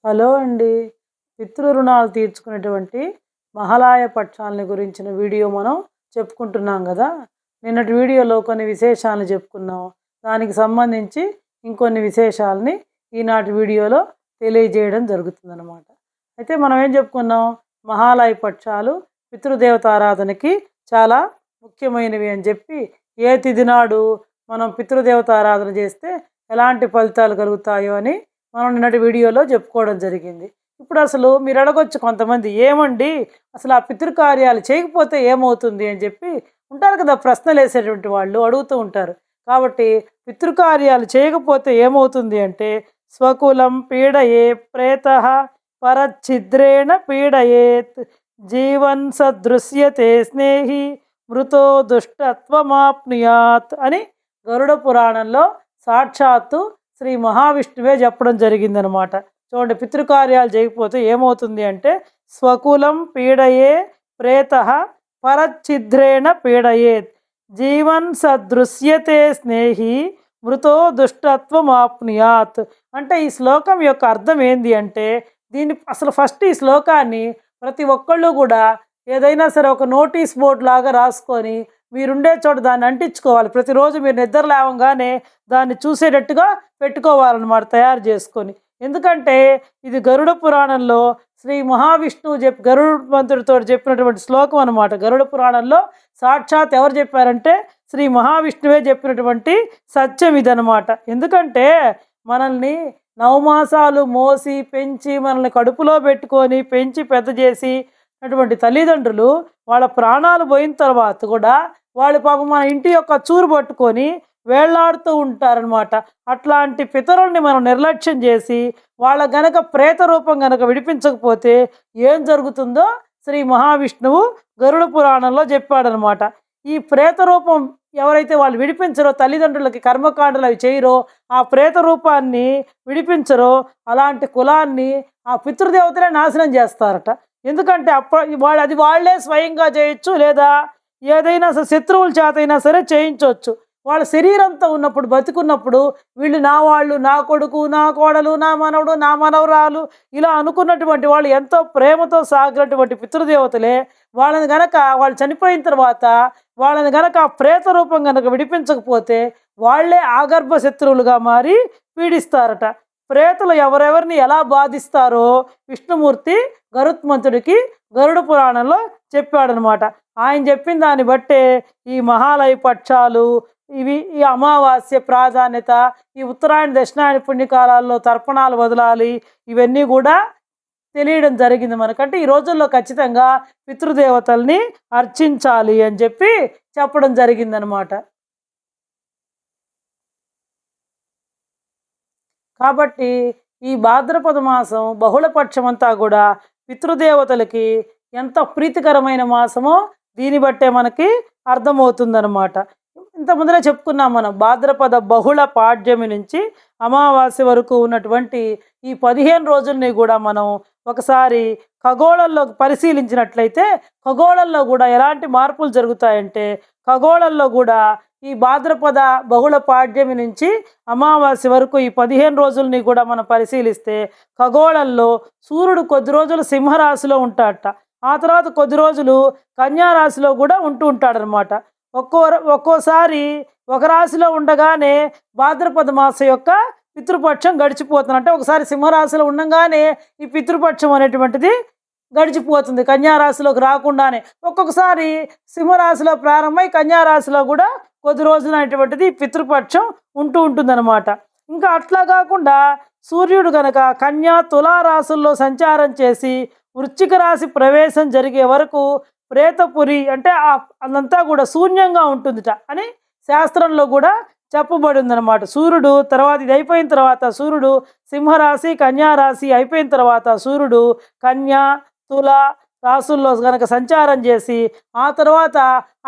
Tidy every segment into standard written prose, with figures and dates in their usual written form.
Hello అండి. పితృ రుణాలు తీర్చుకునేటువంటి మహాలయ పక్షాలని గురించిన వీడియో మనం చెప్పుకుంటున్నాం కదా! నిన్నటి వీడియోలో కొన్ని విశేషాలను చెప్పుకున్నాం. దానికి సంబంధించి ఇంకొన్ని విశేషాలని ఈనాటి వీడియోలో తెలియజేయడం జరుగుతుందనమాట. అయితే మనం ఏం చెప్పుకున్నాం? మహాలయ పక్షాలు పితృదేవతారాధనకి చాలా ముఖ్యమైనవి అని చెప్పి, ఏ తిథి నాడు మనం పితృదేవతారాధన చేస్తే ఎలాంటి ఫలితాలు కలుగుతాయో అని మనం నిన్నటి వీడియోలో చెప్పుకోవడం జరిగింది. ఇప్పుడు అసలు మీరు అడగొచ్చు కొంతమంది, ఏమండి అసలు ఆ పితృకార్యాలు చేయకపోతే ఏమవుతుంది అని చెప్పి ఉంటారు కదా, ప్రశ్నలు వేసేటువంటి వాళ్ళు అడుగుతూ ఉంటారు. కాబట్టి పితృకార్యాలు చేయకపోతే ఏమవుతుంది అంటే, స్వకులం పీడయే ప్రేత పరఛిద్రేణ పీడయేత్ జీవన్ సదృశ్యతే స్నేహి మృతో దుష్టత్వమాప్నుయాత్ అని గరుడ పురాణంలో సాక్షాత్తు శ్రీ మహావిష్ణువే చెప్పడం జరిగిందనమాట. చూడండి, పితృకార్యాలు చేయకపోతే ఏమవుతుంది అంటే, స్వకులం పీడయే ప్రేత పరఛిద్రేణ పీడయేత్ జీవన్ సదృశ్యతే స్నేహి మృతో దుష్టత్వం ఆప్నుయాత్. అంటే ఈ శ్లోకం యొక్క అర్థం ఏంది అంటే, దీన్ని అసలు ఫస్ట్ ఈ శ్లోకాన్ని ప్రతి ఒక్కళ్ళు కూడా ఏదైనా సరే ఒక నోటీస్ బోర్డు లాగా రాసుకొని మీరుండే చోట దాన్ని అంటించుకోవాలి. ప్రతిరోజు మీరు నిద్ర లేవగానే దాన్ని చూసేటట్టుగా పెట్టుకోవాలన్నమాట, తయారు చేసుకొని. ఎందుకంటే ఇది గరుడ పురాణంలో శ్రీ మహావిష్ణువు గరుడమంతుడితో చెప్పినటువంటి శ్లోకం అనమాట. గరుడ పురాణంలో సాక్షాత్ ఎవరు చెప్పారంటే శ్రీ మహావిష్ణువే చెప్పినటువంటి సత్యం ఇదనమాట. ఎందుకంటే మనల్ని నవమాసాలు మోసి పెంచి మనల్ని కడుపులో పెట్టుకొని పెంచి పెద్ద చేసి అటువంటి తల్లిదండ్రులు వాళ్ళ ప్రాణాలు పోయిన తర్వాత కూడా వాళ్ళు పాపం మన ఇంటి యొక్క చూరు పట్టుకొని వేళ్లాడుతూ ఉంటారనమాట. అట్లాంటి పితరుల్ని మనం నిర్లక్ష్యం చేసి వాళ్ళ గనక ప్రేత రూపం గనక విడిపించకపోతే ఏం జరుగుతుందో శ్రీ మహావిష్ణువు గరుడ పురాణంలో చెప్పాడనమాట. ఈ ప్రేత రూపం ఎవరైతే వాళ్ళు విడిపించరో, తల్లిదండ్రులకి కర్మకాండలు అవి చేయరో, ఆ ప్రేత రూపాన్ని విడిపించరో, అలాంటి కులాన్ని ఆ పితృదేవతలే నాశనం చేస్తారట. ఎందుకంటే అది వాళ్ళే స్వయంగా చేయొచ్చు, లేదా ఏదైనా శత్రువుల చేత అయినా సరే చేయించవచ్చు. వాళ్ళ శరీరంతో ఉన్నప్పుడు, బతికున్నప్పుడు వీళ్ళు నా వాళ్ళు, నా కొడుకు, నా కోడలు, నా మనవడు, నా మనవరాలు ఇలా అనుకున్నటువంటి వాళ్ళు ఎంతో ప్రేమతో సాగినటువంటి పితృదేవతలే వాళ్ళు చనిపోయిన తర్వాత వాళ్ళని గనక ఆ ప్రేత రూపం గనక విడిపించకపోతే వాళ్ళే ఆగర్భ శత్రువులుగా మారి పీడిస్తారట. ప్రేతలు ఎవరెవరిని ఎలా బాధిస్తారో విష్ణుమూర్తి గరుత్మంతుడికి గరుడ పురాణంలో చెప్పాడనమాట. ఆయన చెప్పిన దాన్ని బట్టే ఈ మహాలయ పక్షాలు, ఈ అమావాస్య ప్రాధాన్యత, ఈ ఉత్తరాయణ దక్షిణాయన పుణ్యకాలాల్లో తర్పణాలు వదలాలి, ఇవన్నీ కూడా తెలియడం జరిగింది మనకంటే. ఈ రోజుల్లో ఖచ్చితంగా పితృదేవతల్ని అర్చించాలి అని చెప్పి చెప్పడం జరిగిందనమాట. కాబట్టి ఈ భాద్రపద మాసం బహుళపక్షం అంతా కూడా పితృదేవతలకి ఎంత ప్రీతికరమైన మాసమో దీన్ని బట్టే మనకి అర్థమవుతుందన్నమాట. ఇంత ముందరే చెప్పుకున్నాం మనం, భాద్రపద బహుళ పాడ్యమి నుంచి అమావాస్య వరకు ఉన్నటువంటి ఈ 15 రోజుల్ని కూడా మనం ఒకసారి ఖగోళంలో పరిశీలించినట్లయితే ఖగోళంలో కూడా ఎలాంటి మార్పులు జరుగుతాయంటే, ఖగోళంలో కూడా ఈ భాద్రపద బహుళ పాడ్యమి నుంచి అమావాస్య వరకు ఈ 15 రోజుల్ని కూడా మనం పరిశీలిస్తే ఖగోళంలో సూర్యుడు కొద్ది రోజులు సింహరాశిలో ఉంటాడట, ఆ తర్వాత కొద్ది రోజులు కన్యారాశిలో కూడా ఉంటాడనమాట. ఒక్కోసారి ఒక రాశిలో ఉండగానే భాద్రపద మాసం యొక్క పితృపక్షం గడిచిపోతుంది. అంటే ఒకసారి సింహరాశిలో ఉండగానే ఈ పితృపక్షం అనేటువంటిది గడిచిపోతుంది, కన్యారాశిలోకి రాకుండానే. ఒక్కొక్కసారి సింహరాశిలో ప్రారంభమై కన్యారాశిలో కూడా కొద్ది రోజులు అనేటువంటిది పితృపక్షం ఉంటుందన్నమాట. ఇంకా అట్లా కాకుండా సూర్యుడు కనుక కన్యా తులారాశుల్లో సంచారం చేసి వృశ్చిక రాశి ప్రవేశం జరిగే వరకు ప్రేతపురి అంటే అదంతా కూడా శూన్యంగా ఉంటుందిట అని శాస్త్రంలో కూడా చెప్పబడి ఉందన్నమాట. సూర్యుడు తర్వాత ఇది అయిపోయిన తర్వాత సూర్యుడు సింహరాశి కన్యారాశి అయిపోయిన తర్వాత సూర్యుడు కన్యా తుల రాశుల్లో కనుక సంచారం చేసి ఆ తర్వాత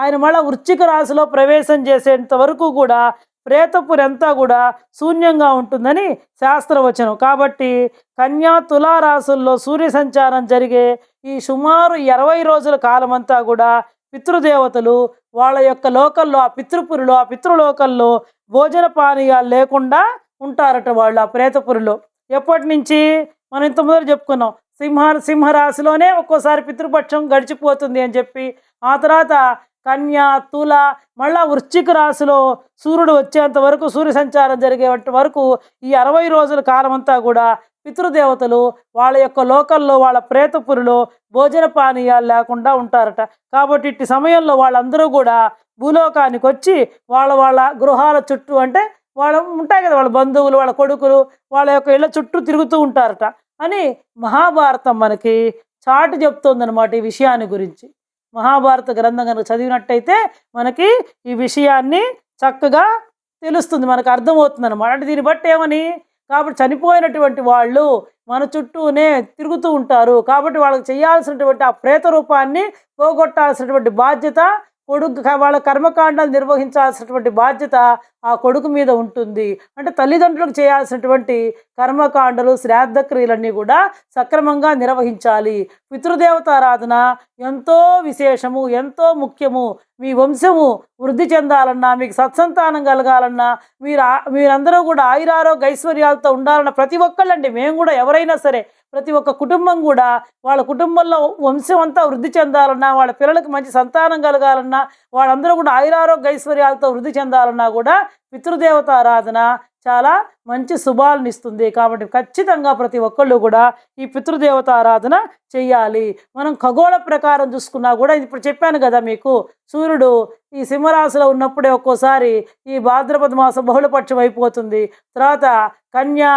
ఆయన మళ్ళీ వృశ్చిక రాశిలో ప్రవేశం చేసేంత వరకు కూడా ప్రేతపురి అంతా కూడా శూన్యంగా ఉంటుందని శాస్త్రవచనం. కాబట్టి కన్యా తులారాశుల్లో సూర్య సంచారం జరిగే ఈ సుమారు 20 రోజుల కాలం అంతా కూడా పితృదేవతలు వాళ్ళ యొక్క లోకల్లో, ఆ పితృపురిలో, ఆ పితృలోకల్లో భోజన పానీయాలు లేకుండా ఉంటారట వాళ్ళు ఆ ప్రేతపురిలో. ఎప్పటి నుంచి? మనం ఇంత ముందర చెప్పుకున్నాం. సింహరాశిలోనే ఒక్కోసారి పితృపక్షం గడిచిపోతుంది అని చెప్పి, ఆ తర్వాత కన్య, తుల, మళ్ళా వృశ్చిక రాశిలో సూర్యుడు వచ్చేంత వరకు, సూర్య సంచారం జరిగేంత వరకు ఈ 60 రోజుల కాలమంతా కూడా పితృదేవతలు వాళ్ళ యొక్క లోకల్లో, వాళ్ళ ప్రేతపురిలో భోజన పానీయాలు లేకుండా ఉంటారట. కాబట్టి ఇట్టి సమయంలో వాళ్ళందరూ కూడా భూలోకానికి వచ్చి వాళ్ళ వాళ్ళ గృహాల చుట్టూ, అంటే వాళ్ళు ఉంటాయి కదా, వాళ్ళ బంధువులు, వాళ్ళ కొడుకులు, వాళ్ళ యొక్క ఇళ్ళ చుట్టూ తిరుగుతూ ఉంటారట అని మహాభారతం మనకి చాటి చెప్తోందనమాట ఈ విషయాన్ని గురించి. మహాభారత గ్రంథం కనుక చదివినట్టయితే మనకి ఈ విషయాన్ని చక్కగా తెలుస్తుంది, మనకు అర్థమవుతుంది అనమాట. అంటే దీన్ని బట్టి ఏమని, కాబట్టి చనిపోయినటువంటి వాళ్ళు మన చుట్టూనే తిరుగుతూ ఉంటారు, కాబట్టి వాళ్ళకి చేయాల్సినటువంటి ఆ ప్రేత రూపాన్ని పోగొట్టాల్సినటువంటి బాధ్యత కొడుకు, వాళ్ళ కర్మకాండాలు నిర్వహించాల్సినటువంటి బాధ్యత ఆ కొడుకు మీద ఉంటుంది. అంటే తల్లిదండ్రులకు చేయాల్సినటువంటి కర్మకాండలు, శ్రాద్ధ క్రియలన్నీ కూడా సక్రమంగా నిర్వహించాలి. పితృదేవతారాధన ఎంతో విశేషము, ఎంతో ముఖ్యము. మీ వంశము వృద్ధి చెందాలన్నా, మీకు సత్సంతానం కలగాలన్నా, మీరందరూ కూడా ఆయురారోగ్య ఐశ్వర్యాలతో ఉండాలన్న ప్రతి ఒక్కళ్ళండి, మేము కూడా ఎవరైనా సరే ప్రతి ఒక్క కుటుంబం కూడా వాళ్ళ కుటుంబంలో వంశం అంతా వృద్ధి చెందాలన్నా, వాళ్ళ పిల్లలకు మంచి సంతానం కలగాలన్నా, వాళ్ళందరూ కూడా ఆయురారోగ్య ఐశ్వర్యాలతో వృద్ధి చెందాలన్నా కూడా పితృదేవత ఆరాధన చాలా మంచి శుభాలను ఇస్తుంది. కాబట్టి ఖచ్చితంగా ప్రతి ఒక్కళ్ళు కూడా ఈ పితృదేవత ఆరాధన చెయ్యాలి. మనం ఖగోళ ప్రకారం చూసుకున్నా కూడా, ఇప్పుడు చెప్పాను కదా మీకు, సూర్యుడు ఈ సింహరాశిలో ఉన్నప్పుడే ఒక్కోసారి ఈ భాద్రపద మాసం బహుళపక్షం అయిపోతుంది. తర్వాత కన్యా,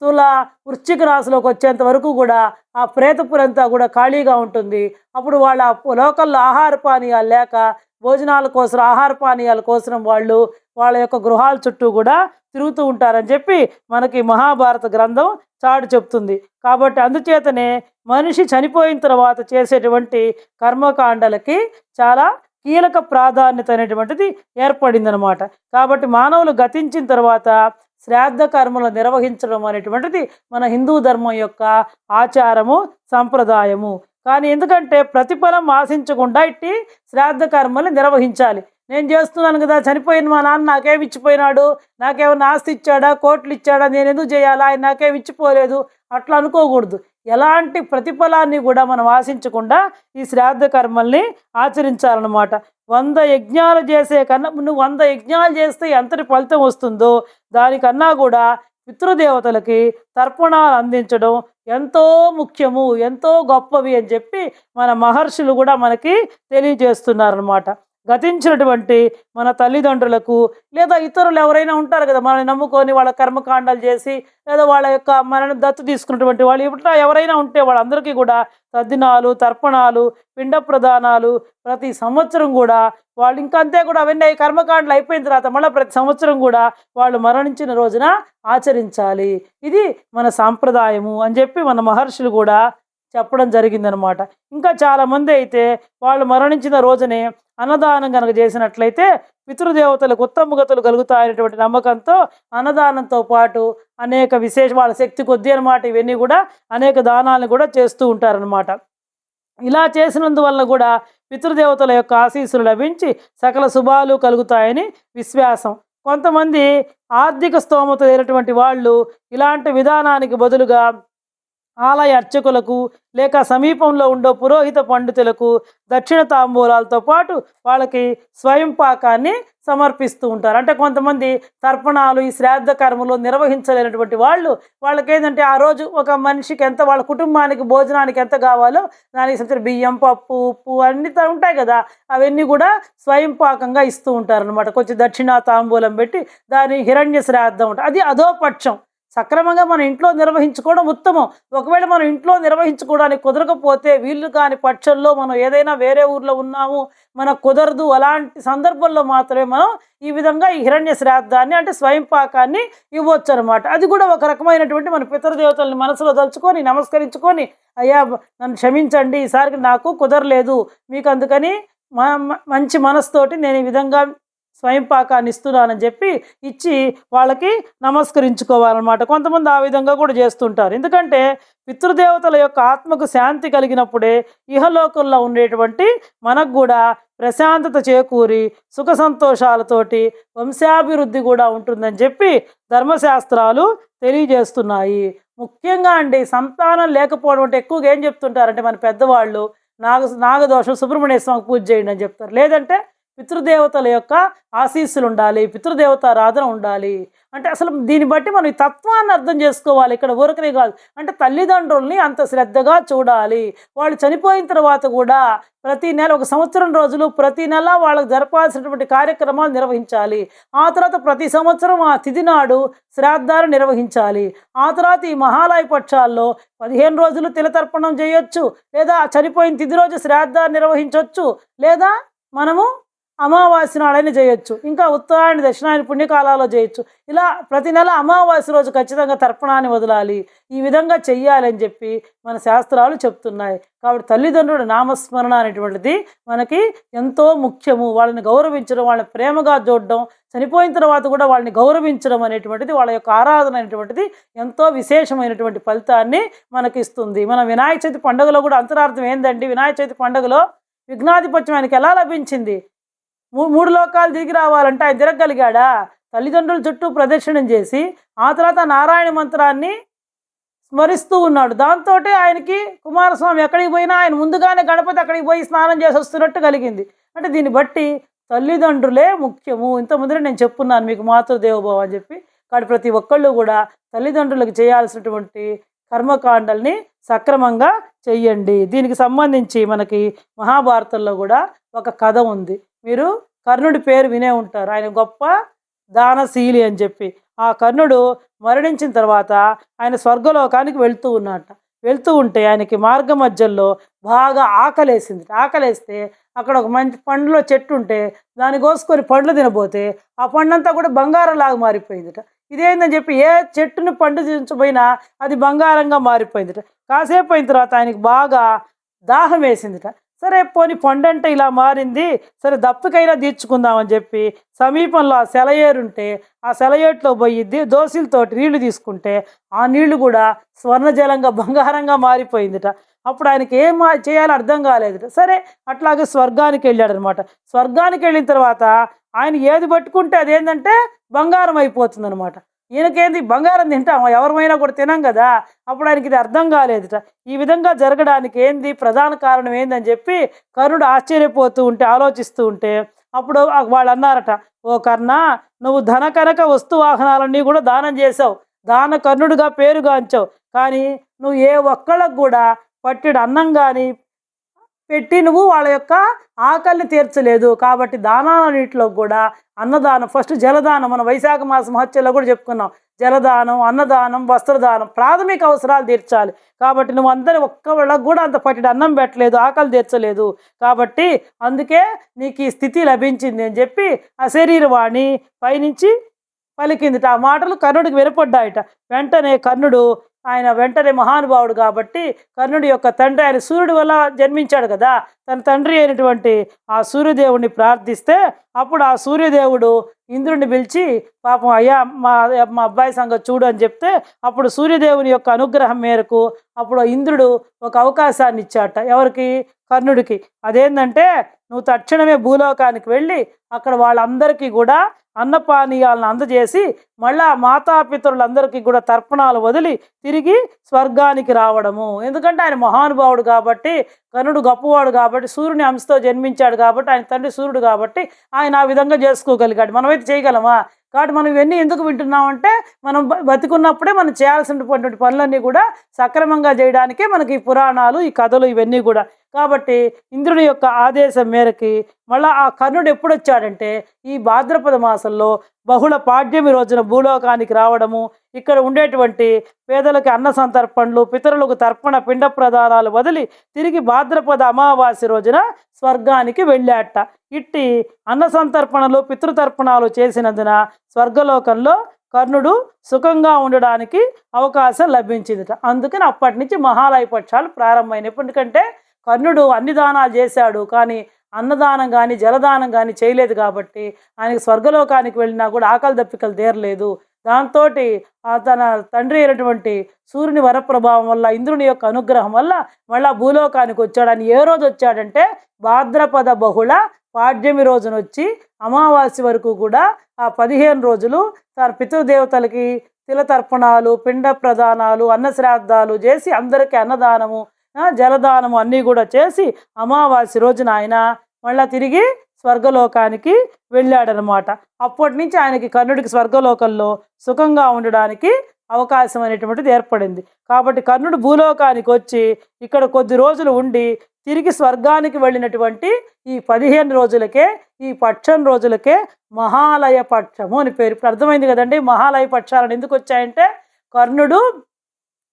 తుల, వృశ్చిక రాశిలోకి వచ్చేంత వరకు కూడా ఆ ప్రేతపురంతా కూడా ఖాళీగా ఉంటుంది. అప్పుడు వాళ్ళ లోకల్లో ఆహార పానీయాలు లేక, భోజనాల కోసం, ఆహార పానీయాల కోసం వాళ్ళు వాళ్ళ యొక్క గృహాల చుట్టూ కూడా తిరుగుతూ ఉంటారని చెప్పి మనకి మహాభారత గ్రంథం చాటు చెప్తుంది. కాబట్టి అందుచేతనే మనిషి చనిపోయిన తర్వాత చేసేటువంటి కర్మకాండలకి చాలా కీలక ప్రాధాన్యత అనేటువంటిది ఏర్పడిందనమాట. కాబట్టి మానవులు గతించిన తర్వాత శ్రాద్ధ కర్మలు నిర్వహించడం అనేటువంటిది మన హిందూ ధర్మం యొక్క ఆచారము, సంప్రదాయము. కానీ ఎందుకంటే ప్రతిఫలం ఆశించకుండా ఇట్టి శ్రాద్ధ కర్మలు నిర్వహించాలి. నేను చేస్తున్నాను కదా, చనిపోయిన మా నాన్న నాకేమి ఇచ్చిపోయినాడు, నాకేమన్నా ఆస్తి ఇచ్చాడా, కోట్లు ఇచ్చాడా, నేను ఎందుకు చేయాలా, ఆయన నాకేమి ఇచ్చిపోలేదు, అట్లా అనుకోకూడదు. ఎలాంటి ప్రతిఫలాన్ని కూడా మనం ఆశించకుండా ఈ శ్రాద్ధ కర్మల్ని ఆచరించాలన్నమాట. 100 యజ్ఞాలు చేసే కన్నా, నువ్వు 100 యజ్ఞాలు చేస్తే ఎంతటి ఫలితం వస్తుందో దానికన్నా కూడా పితృదేవతలకి తర్పణాలు అందించడం ఎంతో ముఖ్యము, ఎంతో గొప్పవి అని చెప్పి మన మహర్షులు కూడా మనకి తెలియజేస్తున్నారన్నమాట. గతించినటువంటి మన తల్లిదండ్రులకు, లేదా ఇతరులు ఎవరైనా ఉంటారు కదా మనల్ని నమ్ముకొని వాళ్ళ కర్మకాండాలు చేసి, లేదా వాళ్ళ యొక్క మనల్ని దత్తు తీసుకున్నటువంటి వాళ్ళు ఇట్లా ఎవరైనా ఉంటే వాళ్ళందరికీ కూడా తద్దినాలు, తర్పణాలు, పిండ ప్రదానాలు ప్రతి సంవత్సరం కూడా వాళ్ళు, ఇంకా అంతే కూడా అవన్నీ కర్మకాండలు అయిపోయిన తర్వాత మళ్ళీ ప్రతి సంవత్సరం కూడా వాళ్ళు మరణించిన రోజున ఆచరించాలి. ఇది మన సాంప్రదాయము అని చెప్పి మన మహర్షులు కూడా చెప్పడం జరిగిందనమాట. ఇంకా చాలామంది అయితే వాళ్ళు మరణించిన రోజునే అన్నదానం కనుక చేసినట్లయితే పితృదేవతలకు ఉత్తమ గతులు కలుగుతాయనేటువంటి నమ్మకంతో అన్నదానంతో పాటు అనేక వాళ్ళ శక్తి కొద్దీ అనమాట, ఇవన్నీ కూడా అనేక దానాలను కూడా చేస్తూ ఉంటారనమాట. ఇలా చేసినందువల్ల కూడా పితృదేవతల యొక్క ఆశీస్సులు లభించి సకల శుభాలు కలుగుతాయని విశ్వాసం. కొంతమంది ఆర్థిక స్తోమత లేనటువంటి వాళ్ళు ఇలాంటి విధానానికి బదులుగా ఆలయ అర్చకులకు, లేక సమీపంలో ఉండే పురోహిత పండితులకు దక్షిణ తాంబూలాలతో పాటు వాళ్ళకి స్వయం పాకాన్ని సమర్పిస్తూ ఉంటారు. అంటే కొంతమంది తర్పణాలు, ఈ శ్రాద్ధ కర్మలు నిర్వహించలేనటువంటి వాళ్ళకి ఏంటంటే ఆ రోజు ఒక మనిషికి ఎంత, వాళ్ళ కుటుంబానికి భోజనానికి ఎంత కావాలో దానికి సంబంధించిన బియ్యం, పప్పు, ఉప్పు అన్నీ ఉంటాయి కదా, అవన్నీ కూడా స్వయం పాకంగా ఇస్తూ ఉంటారు అనమాట. కొంచెం దక్షిణ తాంబూలం పెట్టి దాని హిరణ్య శ్రాద్ధం ఉంటుంది. అది అదో పక్షం. సక్రమంగా మన ఇంట్లో నిర్వహించుకోవడం ఉత్తమం. ఒకవేళ మనం ఇంట్లో నిర్వహించుకోవడానికి కుదరకపోతే, వీళ్ళు కాని పక్షంలో మనం ఏదైనా వేరే ఊర్లో ఉన్నాము, మనకు కుదరదు, అలాంటి సందర్భంలో మాత్రమే మనం ఈ విధంగా ఈ హిరణ్య శ్రాద్ధాన్ని, అంటే స్వయం పాకాన్ని ఇవ్వచ్చు అనమాట. అది కూడా ఒక రకమైనటువంటి మన పితృదేవతల్ని మనసులో తలుచుకొని నమస్కరించుకొని, అయ్యా నన్ను క్షమించండి, ఈసారికి నాకు కుదరలేదు, మీకు అందుకని మంచి మనసుతోటి నేను ఈ విధంగా స్వయం పాకాన్ని ఇస్తున్నానని చెప్పి ఇచ్చి వాళ్ళకి నమస్కరించుకోవాలన్నమాట. కొంతమంది ఆ విధంగా కూడా చేస్తుంటారు. ఎందుకంటే పితృదేవతల యొక్క ఆత్మకు శాంతి కలిగినప్పుడే ఇహలోకంలో ఉండేటువంటి మనకు కూడా ప్రశాంతత చేకూరి సుఖ సంతోషాలతోటి వంశాభివృద్ధి కూడా ఉంటుందని చెప్పి ధర్మశాస్త్రాలు తెలియజేస్తున్నాయి. ముఖ్యంగా అండి సంతానం లేకపోవడం అంటే ఎక్కువగా ఏం చెప్తుంటారంటే మన పెద్దవాళ్ళు నాగదోషం సుబ్రహ్మణ్య స్వామికి పూజ చేయండి అని చెప్తారు. లేదంటే పితృదేవతల యొక్క ఆశీస్సులు ఉండాలి, పితృదేవత ఆరాధన ఉండాలి. అంటే అసలు దీన్ని బట్టి మనం ఈ తత్వాన్ని అర్థం చేసుకోవాలి. ఇక్కడ ఊరకనే కాదు, అంటే తల్లిదండ్రుల్ని అంత శ్రద్ధగా చూడాలి. వాళ్ళు చనిపోయిన తర్వాత కూడా ప్రతి నెల 1 సంవత్సరం రోజులు ప్రతి నెల వాళ్ళకు జరపాల్సినటువంటి కార్యక్రమాలు నిర్వహించాలి. ఆ తర్వాత ప్రతి సంవత్సరం ఆ తిథి నాడు శ్రాద్ధాలు నిర్వహించాలి. ఆ తర్వాత ఈ మహాలయ పక్షాల్లో 15 రోజులు తిలతర్పణం చేయొచ్చు, లేదా చనిపోయిన తిథి రోజు శ్రాద్ధాన్ని నిర్వహించవచ్చు, లేదా మనము అమావాస్య నాడైనా చేయొచ్చు, ఇంకా ఉత్తరాయణ దక్షిణాయన పుణ్యకాలాల్లో చేయొచ్చు. ఇలా ప్రతి నెల అమావాస్య రోజు ఖచ్చితంగా తర్పణాన్ని వదలాలి. ఈ విధంగా చెయ్యాలి అని చెప్పి మన శాస్త్రాలు చెప్తున్నాయి. కాబట్టి తల్లిదండ్రుల నామస్మరణ అనేటువంటిది మనకి ఎంతో ముఖ్యము. వాళ్ళని గౌరవించడం, వాళ్ళని ప్రేమగా చూడడం, చనిపోయిన తర్వాత కూడా వాళ్ళని గౌరవించడం అనేటువంటిది, వాళ్ళ యొక్క ఆరాధన అనేటువంటిది ఎంతో విశేషమైనటువంటి ఫలితాన్ని మనకిస్తుంది. మన వినాయక చవితి పండుగలో కూడా అంతరార్థం ఏందండి? వినాయక చవితి పండుగలో విఘ్నాధిపత్యం ఆయనకి ఎలా లభించింది? 3 లోకాలు దిగి రావాలంటే ఆయన తిరగలిగాడా? తల్లిదండ్రుల చుట్టూ ప్రదక్షిణం చేసి ఆ తర్వాత నారాయణ మంత్రాన్ని స్మరిస్తూ ఉన్నాడు. దాంతోటే ఆయనకి కుమారస్వామి ఎక్కడికి పోయినా ఆయన ముందుగానే గణపతి అక్కడికి పోయి స్నానం చేసి వస్తున్నట్టు కలిగింది. అంటే దీన్ని బట్టి తల్లిదండ్రులే ముఖ్యము. ఇంతకుముందరే నేను చెప్పున్నాను మీకు మాతృదేవోభవ అని చెప్పి. కాబట్టి ప్రతి ఒక్కళ్ళు కూడా తల్లిదండ్రులకు చేయాల్సినటువంటి కర్మకాండల్ని సక్రమంగా చెయ్యండి. దీనికి సంబంధించి మనకి మహాభారతంలో కూడా ఒక కథ ఉంది. మీరు కర్ణుడి పేరు వినే ఉంటారు. ఆయన గొప్ప దానశీలి అని చెప్పి. ఆ కర్ణుడు మరణించిన తర్వాత ఆయన స్వర్గలోకానికి వెళ్తూ ఉంటే ఆయనకి మార్గ మధ్యలో బాగా ఆకలేసింది. ఆకలేస్తే అక్కడ ఒక మంచి పండ్ల చెట్టు ఉంటే దాన్ని కోసుకొని పండ్లు తినబోతే ఆ పండంతా కూడా బంగారంలాగా మారిపోయిందిట. ఇదేందని చెప్పి ఏ చెట్టుని పండు దించబోయినా అది బంగారంగా మారిపోయిందిట. కాసేపు అయిన తర్వాత ఆయనకి బాగా దాహం వేసిందిట. సరే పోనీ పండంటే ఇలా మారింది, సరే దప్పికైనా తీర్చుకుందామని చెప్పి సమీపంలో ఆ సెలయేరుంటే ఆ సెలయేట్లో పోయి దోసిలతోటి నీళ్లు తీసుకుంటే ఆ నీళ్లు కూడా స్వర్ణజలంగా బంగారంగా మారిపోయిందిట. అప్పుడు ఆయనకి ఏం చేయాలో అర్థం కాలేదుట. సరే అట్లాగే స్వర్గానికి వెళ్ళాడనమాట. స్వర్గానికి వెళ్ళిన తర్వాత ఆయన ఏది పట్టుకుంటే అదేంటంటే బంగారం అయిపోతుంది అనమాట. ఈయనకేంది బంగారం తింటాం, ఎవరిమైనా కూడా తినాం కదా. అప్పుడు ఆయనకి ఇది అర్థం కాలేదుట. ఈ విధంగా జరగడానికి ఏంది ప్రధాన కారణం ఏందని చెప్పి కర్ణుడు ఆశ్చర్యపోతూ ఉంటే, ఆలోచిస్తూ ఉంటే అప్పుడు వాళ్ళు అన్నారట, ఓ కర్ణ, నువ్వు ధన కనక వస్తు వాహనాలన్నీ కూడా దానం చేసావు, దాన కర్ణుడిగా పేరుగాంచావు, కానీ నువ్వు ఏ ఒక్కళ్ళకు కూడా పట్టెడు అన్నం కానీ పెట్టి నువ్వు వాళ్ళ యొక్క ఆకలిని తీర్చలేదు. కాబట్టి దానాలన్నింటిలో కూడా అన్నదానం ఫస్ట్, జలదానం మన వైశాఖ మాస మహత్యంలో కూడా చెప్పుకున్నాం. జలదానం, అన్నదానం, వస్త్రదానం, ప్రాథమిక అవసరాలు తీర్చాలి. కాబట్టి నువ్వు అందరి ఒక్కళ్ళకు కూడా అంత పట్టెడు అన్నం పెట్టలేదు, ఆకలి తీర్చలేదు. కాబట్టి అందుకే నీకు ఈ స్థితి లభించింది అని చెప్పి ఆ శరీరవాణి పైనుంచి పలికిందిట. ఆ మాటలు కర్ణుడికి వినపడ్డాయట. వెంటనే కర్ణుడు వెంటనే మహానుభావుడు కాబట్టి కర్ణుడి యొక్క తండ్రి, ఆయన సూర్యుడి వల్ల జన్మించాడు కదా, తన తండ్రి అయినటువంటి ఆ సూర్యదేవుడిని ప్రార్థిస్తే అప్పుడు ఆ సూర్యదేవుడు ఇంద్రుడిని పిలిచి, పాపం అయ్యా మా అబ్బాయి సంగతి చూడు అని చెప్తే అప్పుడు సూర్యదేవుని యొక్క అనుగ్రహం మేరకు అప్పుడు ఇంద్రుడు ఒక అవకాశాన్ని ఇచ్చాట. ఎవరికి? కర్ణుడికి. అదేంటంటే నువ్వు తక్షణమే భూలోకానికి వెళ్ళి అక్కడ వాళ్ళందరికీ కూడా అన్నపానీయాలను అందజేసి మళ్ళా మాతాపితరులందరికీ కూడా తర్పణాలు వదిలి తిరిగి స్వర్గానికి రావడము. ఎందుకంటే ఆయన మహానుభావుడు కాబట్టి, కర్ణుడు గొప్పవాడు కాబట్టి, సూర్యుని అంశతో జన్మించాడు కాబట్టి, ఆయన తండ్రి సూర్యుడు కాబట్టి ఆయన ఆ విధంగా చేసుకోగలిగాడు. మనమైతే చేయగలమా? కాబట్టి మనం ఇవన్నీ ఎందుకు వింటున్నామంటే మనం బతికున్నప్పుడే మనం చేయాల్సినటువంటి పనులన్నీ కూడా సక్రమంగా చేయడానికే మనకి ఈ పురాణాలు, ఈ కథలు ఇవన్నీ కూడా. కాబట్టి ఇంద్రుని యొక్క ఆదేశం మేరకి మళ్ళీ ఆ కర్ణుడు ఎప్పుడు వచ్చాడంటే ఈ భాద్రపద మాసంలో బహుళ పాడ్యమి రోజున భూలోకానికి రావడము, ఇక్కడ ఉండేటువంటి పేదలకి అన్న సంతర్పణలు, పితరులకు తర్పణ పిండ ప్రదానాలు వదిలి తిరిగి భాద్రపద అమావాస్య రోజున స్వర్గానికి వెళ్ళాట. ఇట్టి అన్న సంతర్పణలు, పితృతర్పణాలు చేసినందున స్వర్గలోకంలో కర్ణుడు సుఖంగా ఉండడానికి అవకాశం లభించిందిట. అందుకని అప్పటి నుంచి మహాలయ పక్షాలు ప్రారంభమైనవి. ఎందుకంటే కర్ణుడు అన్ని దానాలు చేశాడు, కానీ అన్నదానం కానీ జలదానం కానీ చేయలేదు కాబట్టి ఆయనకి స్వర్గలోకానికి వెళ్ళినా కూడా ఆకలి దప్పికలు తీరలేదు. దాంతో తన తండ్రి అయినటువంటి సూర్యుని వరప్రభావం వల్ల, ఇంద్రుని యొక్క అనుగ్రహం వల్ల మళ్ళా భూలోకానికి వచ్చాడు. అని ఏ రోజు వచ్చాడంటే భాద్రపద బహుళ పాడ్యమి రోజున వచ్చి అమావాస్య వరకు కూడా ఆ 15 రోజులు తన పితృదేవతలకి తిలతర్పణాలు, పిండ ప్రదానాలు, అన్నశ్రాద్ధాలు చేసి అందరికీ అన్నదానము, జలదానము అన్నీ కూడా చేసి అమావాస్య రోజున ఆయన మళ్ళీ తిరిగి స్వర్గలోకానికి వెళ్ళాడనమాట. అప్పటి నుంచి ఆయనకి కర్ణుడికి స్వర్గలోకంలో సుఖంగా ఉండడానికి అవకాశం అనేటువంటిది ఏర్పడింది. కాబట్టి కర్ణుడు భూలోకానికి వచ్చి ఇక్కడ కొద్ది రోజులు ఉండి తిరిగి స్వర్గానికి వెళ్ళినటువంటి ఈ 15 రోజులకే, ఈ పక్షం రోజులకే మహాలయ పక్షము అని పేరు. ఇప్పుడు అర్థమైంది కదండి మహాలయ పక్షాలను ఎందుకు వచ్చాయంటే, కర్ణుడు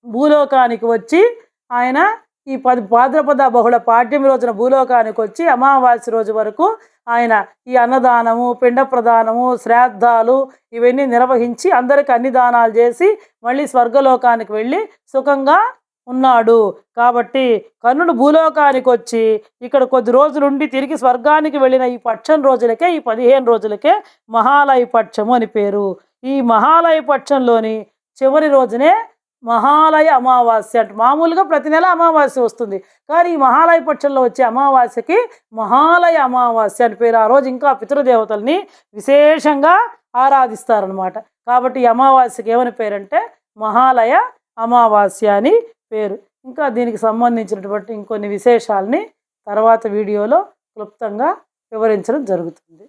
భూలోకానికి వచ్చి ఆయన ఈ భాద్రపద బహుళ పాడ్యమి రోజున భూలోకానికి వచ్చి అమావాస్య రోజు వరకు ఆయన ఈ అన్నదానము, పిండ ప్రదానము, శ్రాద్ధాలు ఇవన్నీ నిర్వహించి అందరికి అన్ని దానాలు చేసి మళ్ళీ స్వర్గలోకానికి వెళ్ళి సుఖంగా ఉన్నాడు. కాబట్టి కర్ణుడు భూలోకానికి వచ్చి ఇక్కడ కొద్ది రోజులుండి తిరిగి స్వర్గానికి వెళ్ళిన ఈ పక్షం రోజులకే, ఈ 15 రోజులకే మహాలయ పక్షము అని పేరు. ఈ మహాలయ పక్షంలోని చివరి రోజునే మహాలయ అమావాస్య అంటే, మామూలుగా ప్రతి నెల అమావాస్య వస్తుంది, కానీ ఈ మహాలయ పక్షంలో వచ్చే అమావాస్యకి మహాలయ అమావాస్య అని పేరు. ఆ రోజు ఇంకా పితృదేవతల్ని విశేషంగా ఆరాధిస్తారనమాట. కాబట్టి ఈ అమావాస్యకి ఏమని పేరంటే మహాలయ అమావాస్య అని పేరు. ఇంకా దీనికి సంబంధించినటువంటి ఇంకొన్ని విశేషాలని తర్వాత వీడియోలో క్లుప్తంగా వివరించడం జరుగుతుంది.